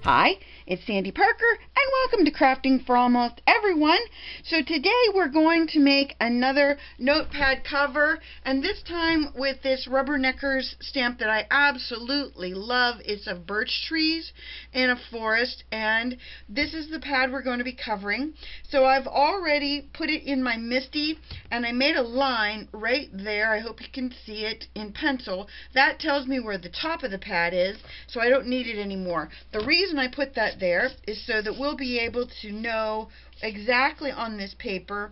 Hi, it's Sandy Parker, and welcome to Crafting for Almost Everyone. So today we're going to make another notepad cover, and this time with this Rubbernecker's stamp that I absolutely love. It's of birch trees in a forest, and this is the pad we're going to be covering. So I've already put it in my MISTI, and I made a line right there. I hope you can see it in pencil. That tells me where the top of the pad is, so I don't need it anymore. The reason I put that there is so that we'll be able to know exactly on this paper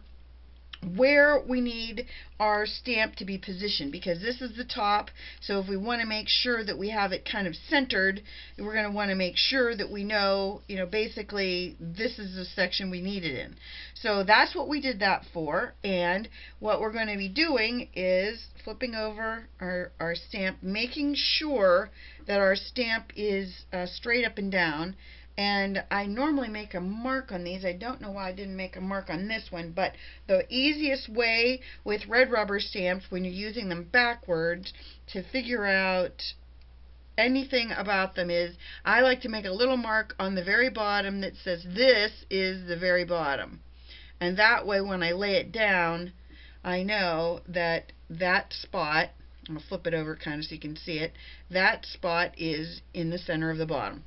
where we need our stamp to be positioned, because this is the top. So if we want to make sure that we have it kind of centered, we're going to want to make sure that we know, basically this is the section we need it in. So that's what we did that for, and what we're going to be doing is flipping over our stamp, making sure that our stamp is straight up and down. And I normally make a mark on these. I don't know why I didn't make a mark on this one, but the easiest way with red rubber stamps when you're using them backwards to figure out anything about them is I like to make a little mark on the very bottom that says this is the very bottom. And that way when I lay it down, I know that that spot, I'm going to flip it over kind of so you can see it, that spot is in the center of the bottom.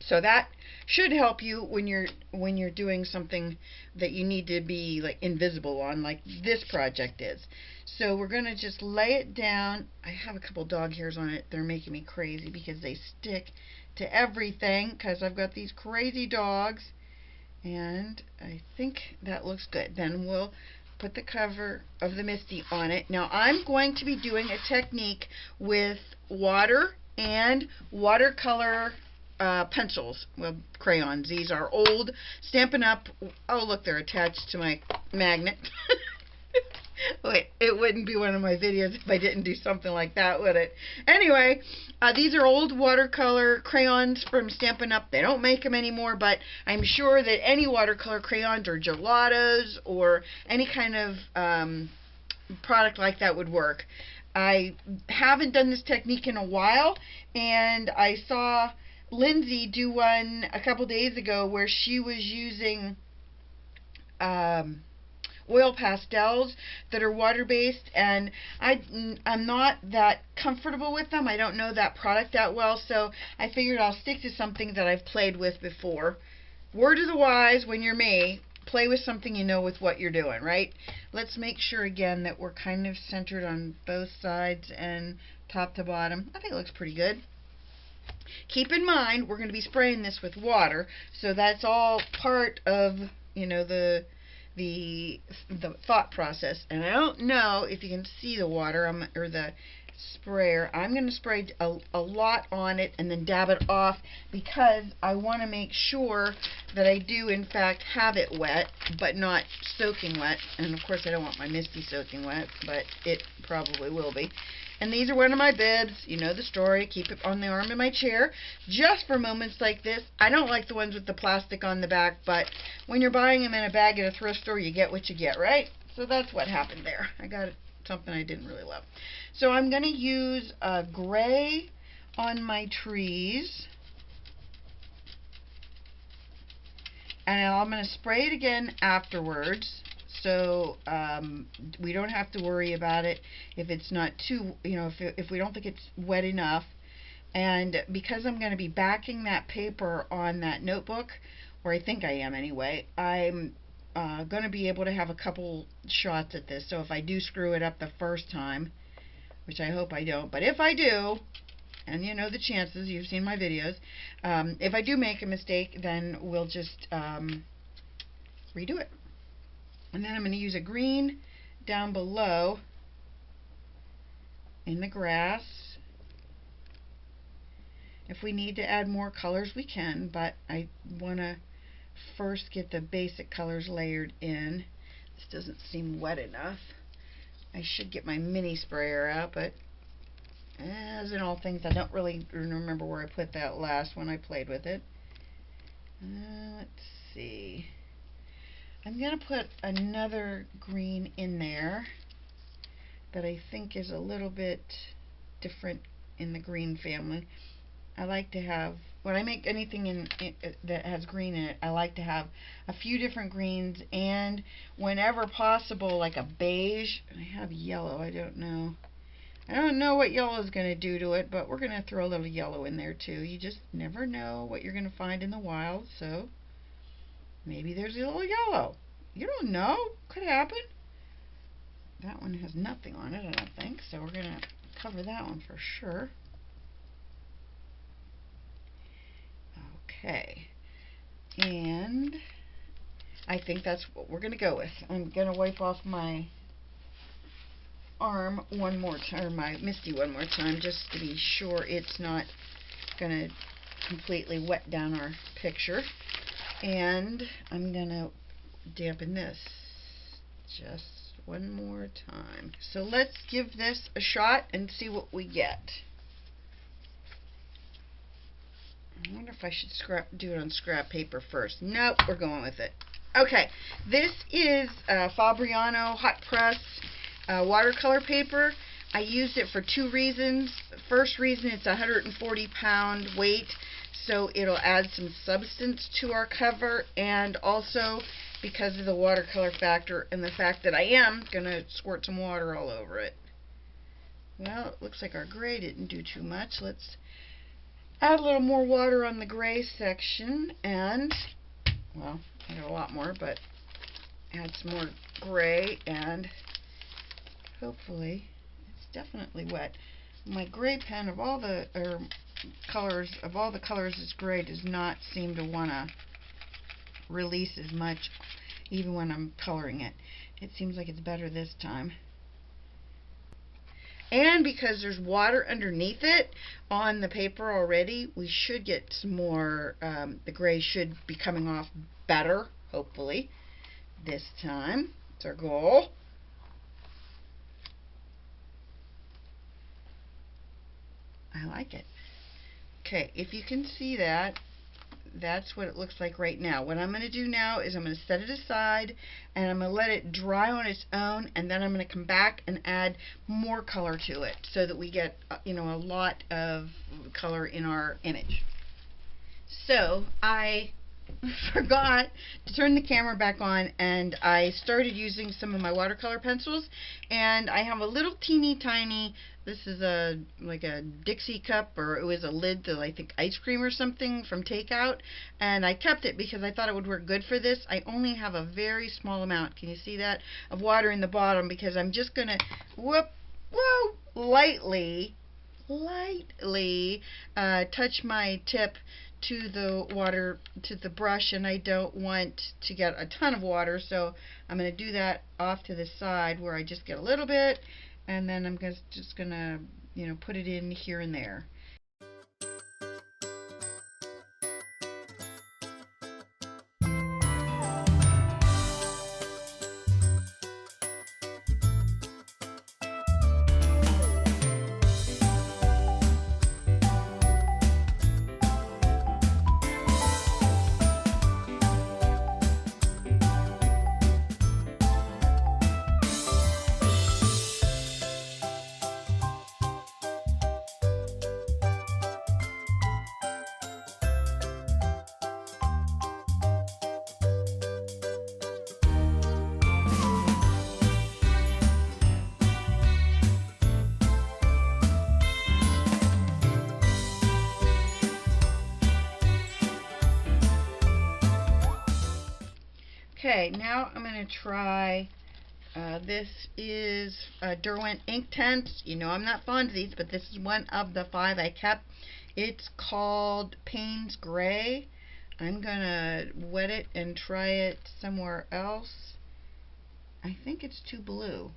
So that should help you when you're doing something that you need to be like invisible on, like this project is. So we're going to just lay it down. I have a couple dog hairs on it. They're making me crazy because they stick to everything because I've got these crazy dogs. And I think that looks good. Then we'll put the cover of the MISTI on it. Now I'm going to be doing a technique with water and watercolor pencils, well, crayons. These are old Stampin' Up. Oh, look, they're attached to my magnet. Wait, it wouldn't be one of my videos if I didn't do something like that, would it? Anyway, these are old watercolor crayons from Stampin' Up. They don't make them anymore, but I'm sure that any watercolor crayons or gelatos or any kind of product like that would work. I haven't done this technique in a while, and I saw Lindsay do one a couple days ago where she was using oil pastels that are water-based, and I'm not that comfortable with them. I don't know that product that well, so I figured I'll stick to something that I've played with before. Word of the wise, when you're me, play with something you know with what you're doing, right? Let's make sure again that we're kind of centered on both sides and top to bottom. I think it looks pretty good. Keep in mind, we're going to be spraying this with water, so that's all part of, the thought process. And I don't know if you can see the water or the sprayer. I'm going to spray a lot on it and then dab it off because I want to make sure that I do in fact have it wet, but not soaking wet. And of course I don't want my MISTI soaking wet, but it probably will be. And these are one of my bibs. You know the story. Keep it on the arm of my chair just for moments like this. I don't like the ones with the plastic on the back, but when you're buying them in a bag at a thrift store, you get what you get, right? So that's what happened there. I got something I didn't really love. So I'm going to use a gray on my trees. And I'm going to spray it again afterwards. So we don't have to worry about it if it's not too, if we don't think it's wet enough. And because I'm going to be backing that paper on that notebook, or I think I am anyway, I'm going to be able to have a couple shots at this. So if I do screw it up the first time, which I hope I don't, but if I do, and you know the chances, you've seen my videos, if I do make a mistake, then we'll just redo it. And then I'm going to use a green down below in the grass. If we need to add more colors, we can, but I want to first get the basic colors layered in. This doesn't seem wet enough. I should get my mini sprayer out, but as in all things, I don't really remember where I put that last when I played with it. Let's see. I'm going to put another green in there that I think is a little bit different in the green family. I like to have when I make anything that has green in it, I like to have a few different greens, and whenever possible, like a beige. I have yellow. I don't know what yellow is going to do to it, but we're going to throw a little yellow in there too. You just never know what you're going to find in the wild, so maybe there's a little yellow. You don't know. Could happen. That one has nothing on it, I don't think, so we're going to cover that one for sure. Okay, and I think that's what we're going to go with. I'm going to wipe off my arm one more time, or my MISTI one more time, just to be sure it's not going to completely wet down our picture. And I'm going to dampen this just one more time. So let's give this a shot and see what we get. I wonder if I should do it on scrap paper first. Nope, we're going with it. Okay, this is Fabriano hot press watercolor paper. I used it for two reasons. The first reason, it's 140-pound weight, so it'll add some substance to our cover, and also because of the watercolor factor and the fact that I am going to squirt some water all over it. Well, it looks like our gray didn't do too much. Let's add a little more water on the gray section, and, well, I got a lot more, but add some more gray, and hopefully it's definitely wet. My gray pen of all the colors is gray does not seem to want to release as much even when I'm coloring it. It seems like it's better this time. And because there's water underneath it on the paper already, we should get some more, the gray should be coming off better, hopefully, this time. That's our goal. I like it. Okay, if you can see that, that's what it looks like right now. What I'm going to do now is I'm going to set it aside, and I'm going to let it dry on its own, and then I'm going to come back and add more color to it so that we get, you know, a lot of color in our image. So I forgot to turn the camera back on, and I started using some of my watercolor pencils, and I have a little teeny tiny, this is like a Dixie cup, or it was a lid to, I think, ice cream or something from takeout, and I kept it because I thought it would work good for this. I only have a very small amount, can you see that, of water in the bottom, because I'm just gonna lightly touch my tip to the water, to the brush, and I don't want to get a ton of water, so I'm going to do that off to the side where I just get a little bit, and then I'm just going to, you know, put it in here and there. Okay, now I'm going to try, this is Derwent ink tints. You know I'm not fond of these, but this is one of the 5 I kept. It's called Payne's Gray. I'm going to wet it and try it somewhere else. I think it's too blue.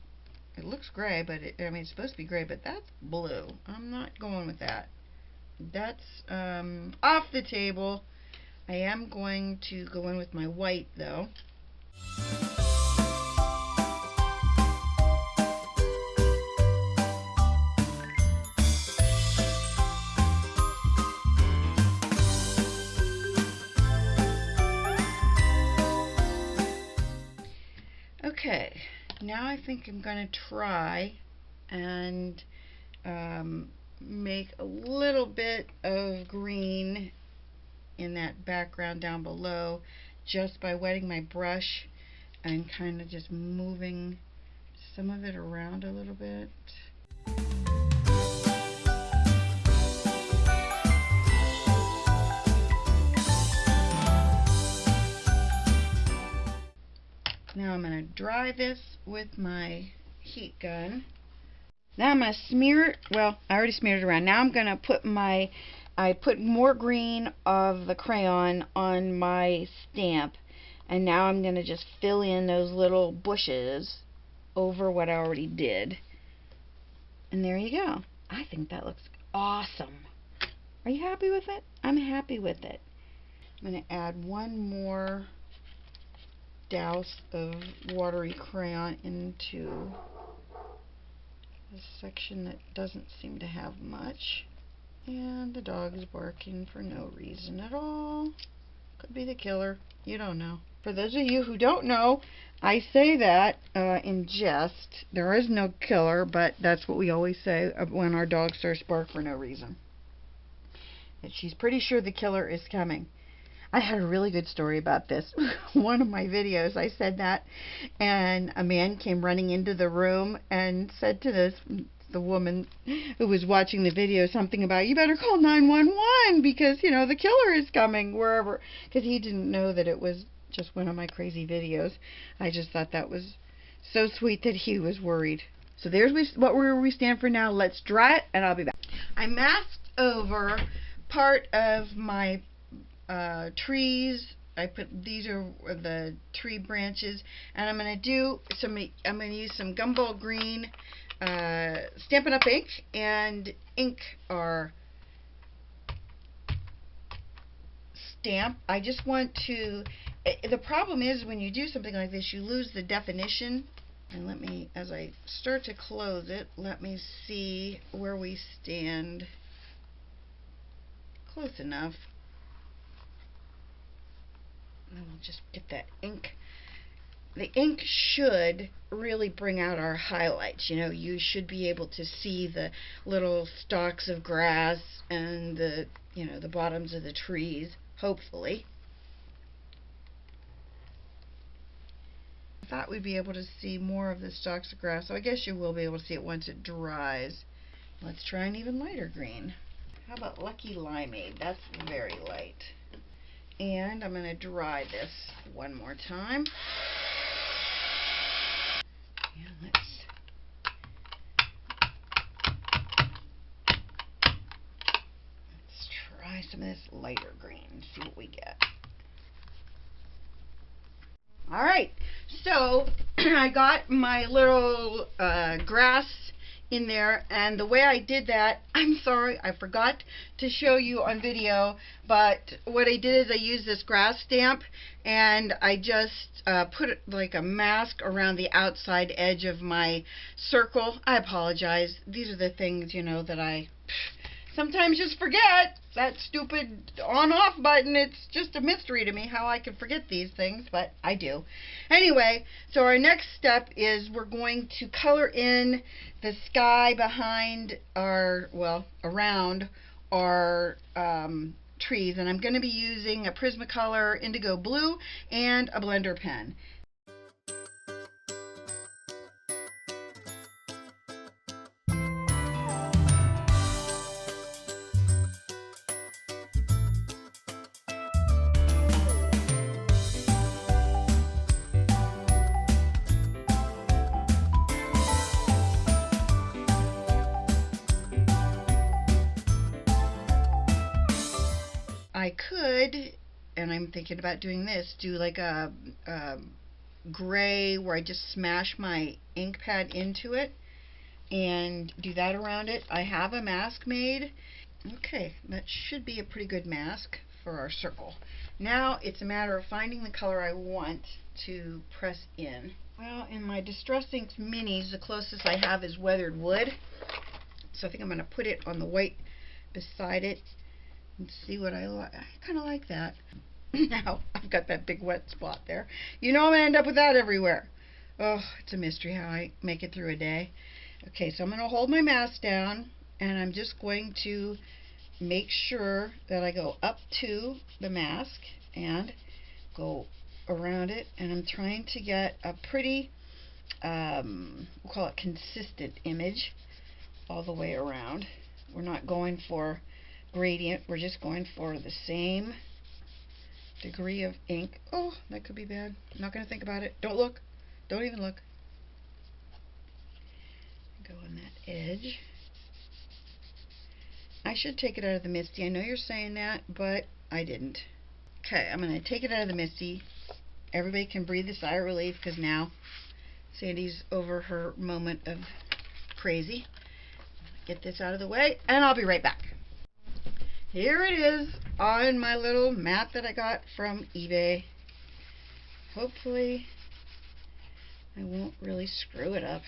It looks gray, but I mean, it's supposed to be gray, but that's blue. I'm not going with that. That's off the table. I am going to go in with my white, though. Okay, now I think I'm going to try and make a little bit of green in that background down below just by wetting my brush and kind of just moving some of it around a little bit. Now I'm going to dry this with my heat gun. Now I'm going to smear it. Well, I already smeared it around. Now I'm going to put I put more green of the crayon on my stamp. And now I'm going to just fill in those little bushes over what I already did. And there you go. I think that looks awesome. Are you happy with it? I'm happy with it. I'm going to add one more douse of watery crayon into this section that doesn't seem to have much. And the dog is barking for no reason at all. Could be the killer. You don't know. For those of you who don't know, I say that in jest. There is no killer, but that's what we always say when our dog starts to bark for no reason. And she's pretty sure the killer is coming. I had a really good story about this. One of my videos, I said that, and a man came running into the room and said to the woman who was watching the video something about, you better call 911 because, you know, the killer is coming wherever. Because he didn't know that it was just one of my crazy videos. I just thought that was so sweet that he was worried. So there's where we stand for now. Let's dry it and I'll be back. I masked over part of my trees. I put, these are the tree branches, and I'm going to use some Gumball Green Stampin' Up! Ink and ink our stamp. I just want to, the problem is when you do something like this, you lose the definition. And let me, as I start to close it, let me see where we stand. Close enough. And we'll just get that ink. The ink should really bring out our highlights. You know, you should be able to see the little stalks of grass and the, you know, the bottoms of the trees, hopefully. I thought we'd be able to see more of the stalks of grass, so I guess you will be able to see it once it dries. Let's try an even lighter green. How about Lucky Limeade? That's very light. And I'm going to dry this one more time. And let's try some of this lighter green and see what we get. Alright, so I got my little grass in there, and the way I did that, I'm sorry, I forgot to show you on video, but what I did is I used this grass stamp and I just put it like a mask around the outside edge of my circle. I apologize. These are the things, you know, that I sometimes just forget. That stupid on-off button, it's just a mystery to me how I can forget these things, but I do. Anyway, so our next step is we're going to color in the sky behind our, well, around our trees, and I'm going to be using a Prismacolor Indigo Blue and a blender pen. I could, and I'm thinking about doing this, do like a gray where I just smash my ink pad into it and do that around it. I have a mask made. Okay, that should be a pretty good mask for our circle. Now it's a matter of finding the color I want to press in. Well, in my Distress Inks minis, the closest I have is Weathered Wood. So I think I'm going to put it on the white beside it and see what I like. I kind of like that. Now, I've got that big wet spot there. You know I'm going to end up with that everywhere. Oh, it's a mystery how I make it through a day. Okay, so I'm going to hold my mask down, and I'm just going to make sure that I go up to the mask and go around it, and I'm trying to get a pretty, we'll call it consistent image all the way around. We're not going for gradient, we're just going for the same degree of ink. Oh, that could be bad. I'm not going to think about it. Don't look. Don't even look. Go on that edge. I should take it out of the MISTI. I know you're saying that, but I didn't. Okay, I'm going to take it out of the MISTI. Everybody can breathe a sigh of relief because now Sandy's over her moment of crazy. Get this out of the way, and I'll be right back. Here it is on my little mat that I got from eBay. Hopefully I won't really screw it up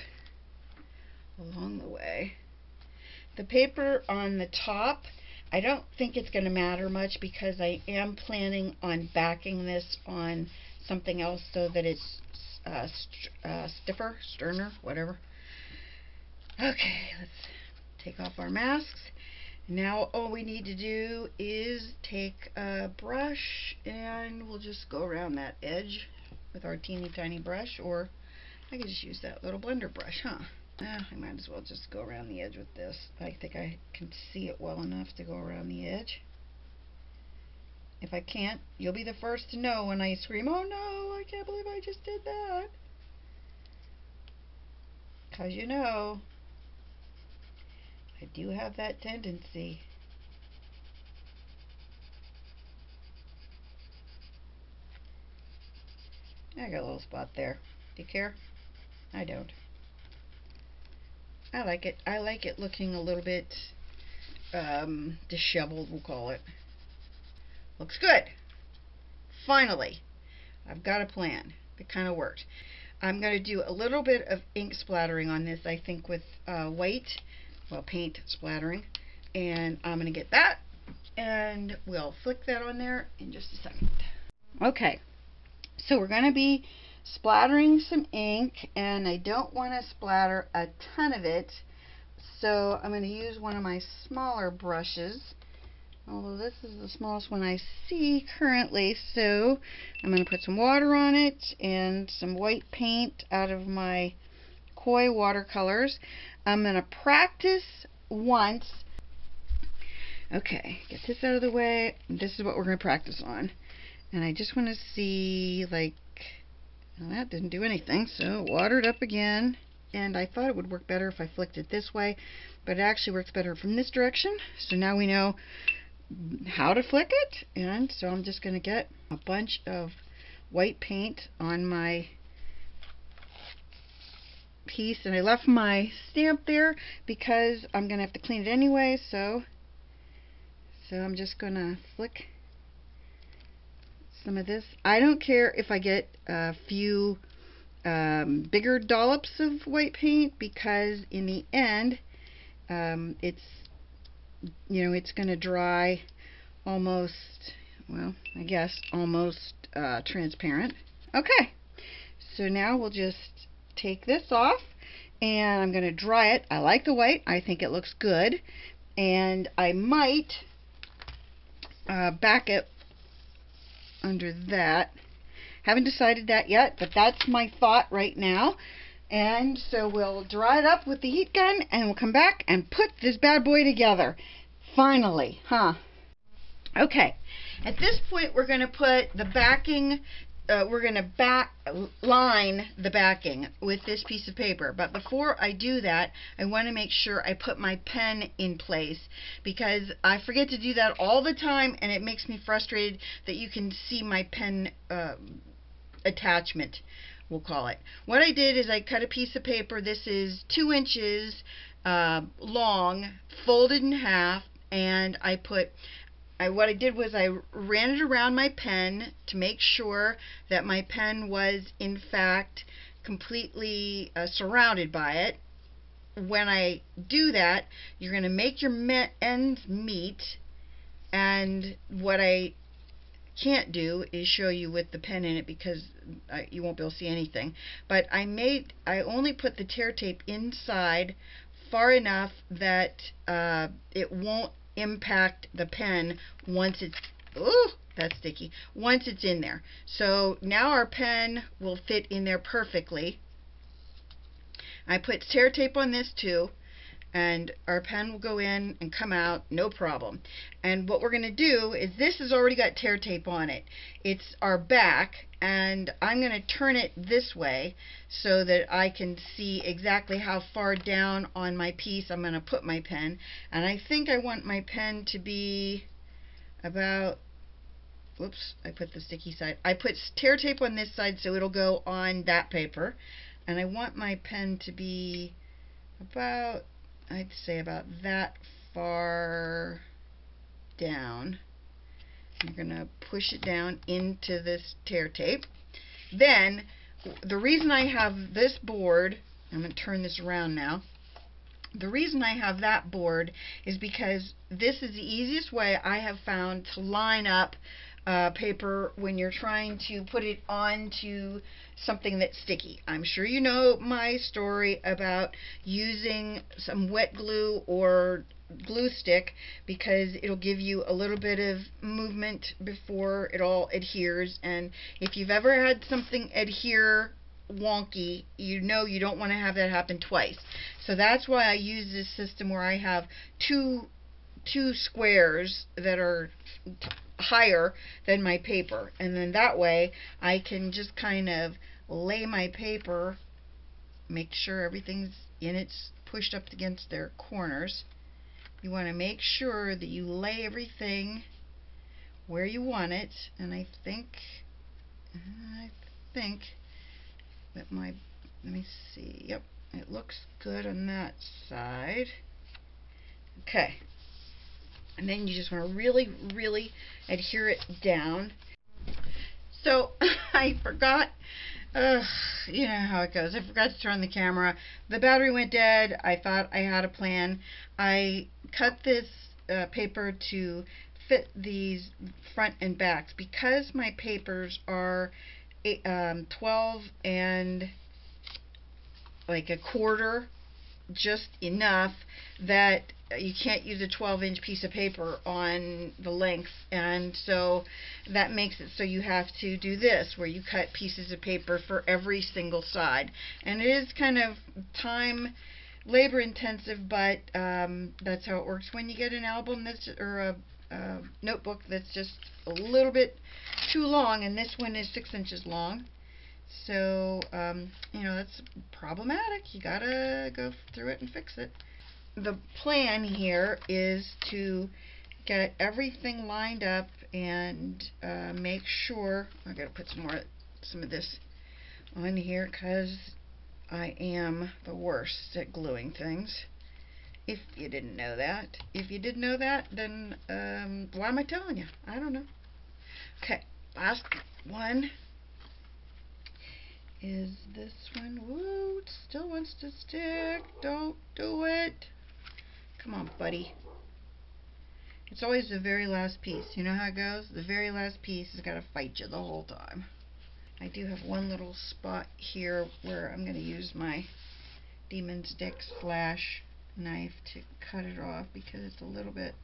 along the way. The paper on the top, I don't think it's going to matter much because I am planning on backing this on something else so that it's stiffer, sterner, whatever. Okay, let's take off our masks. Now all we need to do is take a brush and we'll just go around that edge with our teeny tiny brush, or I could just use that little blender brush, huh? I might as well just go around the edge with this. I think I can see it well enough to go around the edge. If I can't, you'll be the first to know when I scream, "Oh no, I can't believe I just did that." 'Cause you know, I do have that tendency. I got a little spot there. Do you care? I don't. I like it. I like it looking a little bit disheveled, we'll call it. Looks good. Finally, I've got a plan. It kind of worked. I'm going to do a little bit of ink splattering on this, I think, with white, well, paint splattering. And I'm going to get that, and we'll flick that on there in just a second. Okay, so we're going to be splattering some ink, and I don't want to splatter a ton of it, so I'm going to use one of my smaller brushes, although this is the smallest one I see currently. So I'm going to put some water on it and some white paint out of my Koi watercolors. I'm going to practice once. Okay, get this out of the way. This is what we're going to practice on, and I just want to see, like, well, that didn't do anything, so water it up again. And I thought it would work better if I flicked it this way, but it actually works better from this direction. So now we know how to flick it, and so I'm just going to get a bunch of white paint on my piece, and I left my stamp there because I'm going to have to clean it anyway, so I'm just going to flick some of this. I don't care if I get a few bigger dollops of white paint, because in the end it's, you know, it's going to dry almost, well, I guess almost transparent. Okay, so now we'll just take this off and I'm going to dry it. I like the white. I think it looks good, and I might back it under that. Haven't decided that yet, but that's my thought right now. And so we'll dry it up with the heat gun and we'll come back and put this bad boy together. Finally, huh? Okay, at this point we're going to put the backing, we're going to line the backing with this piece of paper. But before I do that, I want to make sure I put my pen in place, because I forget to do that all the time, and it makes me frustrated that you can see my pen attachment, we'll call it. What I did is I cut a piece of paper. This is 2 inches long, folded in half, and I put, what I did was I ran it around my pen to make sure that my pen was in fact completely surrounded by it. When I do that, you're going to make your ends meet, and what I can't do is show you with the pen in it because you won't be able to see anything. But I only put the tear tape inside far enough that it won't impact the pen once it's, ooh, that's sticky, once it's in there. So now our pen will fit in there perfectly. I put tear tape on this too, and our pen will go in and come out no problem. And what we're going to do is, this has already got tear tape on it. It's our back, and I'm going to turn it this way so that I can see exactly how far down on my piece I'm going to put my pen. And I think I want my pen to be about, whoops, I put the sticky side. I put tear tape on this side so it'll go on that paper. And I want my pen to be about, I'd say about that far down. I'm going to push it down into this tear tape. Then, the reason I have this board, I'm going to turn this around now. The reason I have that board is because this is the easiest way I have found to line up paper when you're trying to put it onto something that's sticky. I'm sure you know my story about using some wet glue or glue stick, because it'll give you a little bit of movement before it all adheres. And if you've ever had something adhere wonky, you know you don't want to have that happen twice. So that's why I use this system where I have two squares that are higher than my paper, and then that way I can just kind of lay my paper, make sure everything's in, it's pushed up against their corners. You want to make sure that you lay everything where you want it, and I think that my, let me see, yep, it looks good on that side. Okay. And then you just want to really, really adhere it down. So I forgot, you know how it goes. I forgot to turn the camera. The battery went dead. I thought I had a plan. I cut this paper to fit these front and backs. Because my papers are 12 and like a quarter, just enough that you can't use a 12-inch piece of paper on the length, and so that makes it so you have to do this, where you cut pieces of paper for every single side. And it is kind of labor intensive, but that's how it works when you get an album that's, or a notebook that's just a little bit too long, and this one is 6 inches long. So, you know, that's problematic. You gotta go through it and fix it. The plan here is to get everything lined up and make sure, I gotta put some of this on here because I am the worst at gluing things. If you didn't know that. If you did know that, then why am I telling you? I don't know. Okay, last one is this one. Woo, it still wants to stick. Don't do it. Come on, buddy. It's always the very last piece. You know how it goes? The very last piece has got to fight you the whole time. I do have one little spot here where I'm going to use my Demon Stick slash knife to cut it off because it's a little bit,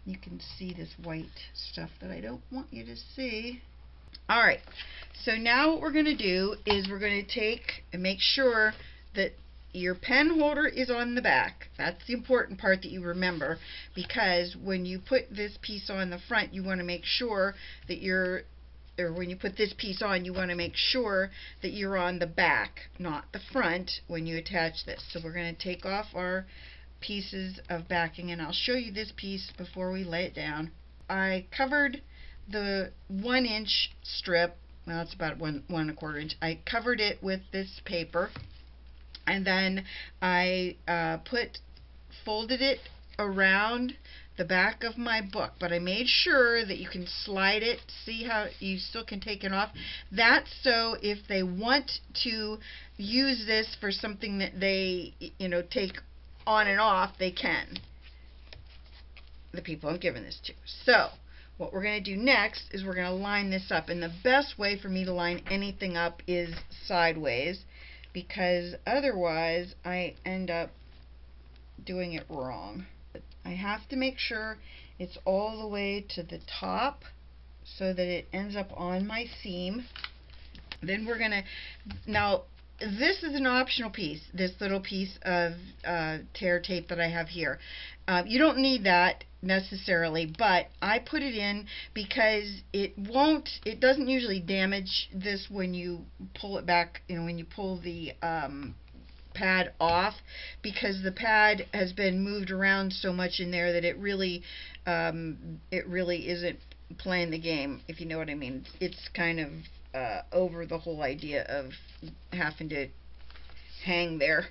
you can see this white stuff that I don't want you to see. Alright, so now what we're going to do is we're going to take and make sure that your pen holder is on the back. That's the important part that you remember, because when you put this piece on the front, you want to make sure that when you put this piece on, you want to make sure that you're on the back, not the front, when you attach this. So we're going to take off our pieces of backing, and I'll show you this piece before we lay it down. I covered the 1-inch strip, well, it's about 1¼ inch. I covered it with this paper, and then I folded it around the back of my book, but I made sure that you can slide it. See how you still can take it off? That's so if they want to use this for something that they, you know, take on and off, they can. The people I'm giving this to. So what we're going to do next is we're going to line this up, and the best way for me to line anything up is sideways, because otherwise I end up doing it wrong. I have to make sure It's all the way to the top so that it ends up on my seam. Then we're gonna, now this is an optional piece, this little piece of tear tape that I have here. You don't need that necessarily, but I put it in because it doesn't usually damage this when you pull it back, when you pull the pad off, because the pad has been moved around so much in there that it really isn't playing the game, if you know what I mean. It's kind of over the whole idea of having to hang there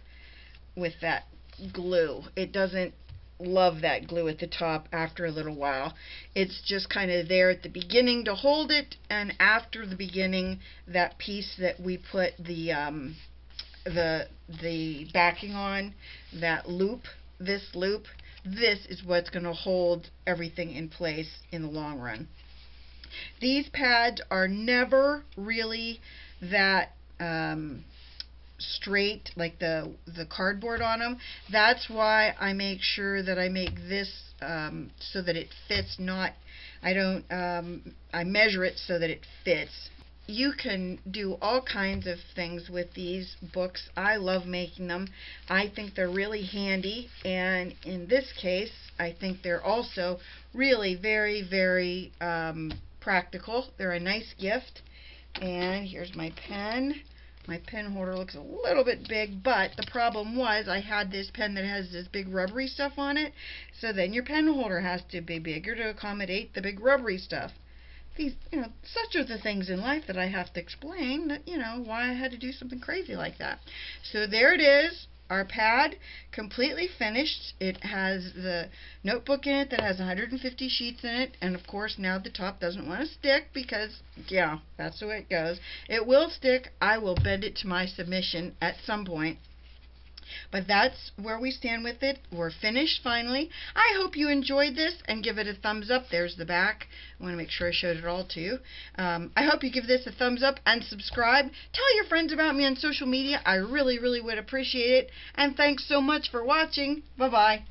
with that glue. It doesn't love that glue at the top after a little while. It's just kind of there at the beginning to hold it, and after the beginning, that piece that we put the backing on, that loop, this is what's going to hold everything in place in the long run. These pads are never really that straight, like the cardboard on them. That's why I make sure that I make this so that it fits. I measure it so that it fits. You can do all kinds of things with these books. I love making them. I think they're really handy, and in this case I think they're also really very, very practical. They're a nice gift. And here's my pen. My pen holder looks a little bit big, but the problem was I had this pen that has this big rubbery stuff on it, so then your pen holder has to be bigger to accommodate the big rubbery stuff. These, such are the things in life that I have to explain, that, why I had to do something crazy like that. So there it is, our pad, completely finished. It has the notebook in it that has 150 sheets in it, and of course now the top doesn't want to stick because, yeah, that's the way it goes. It will stick. I will bend it to my submission at some point. But that's where we stand with it. We're finished finally. I hope you enjoyed this and give it a thumbs up. There's the back. I want to make sure I showed it all to you. I hope you give this a thumbs up and subscribe. Tell your friends about me on social media. I really, really would appreciate it. And thanks so much for watching. Bye-bye.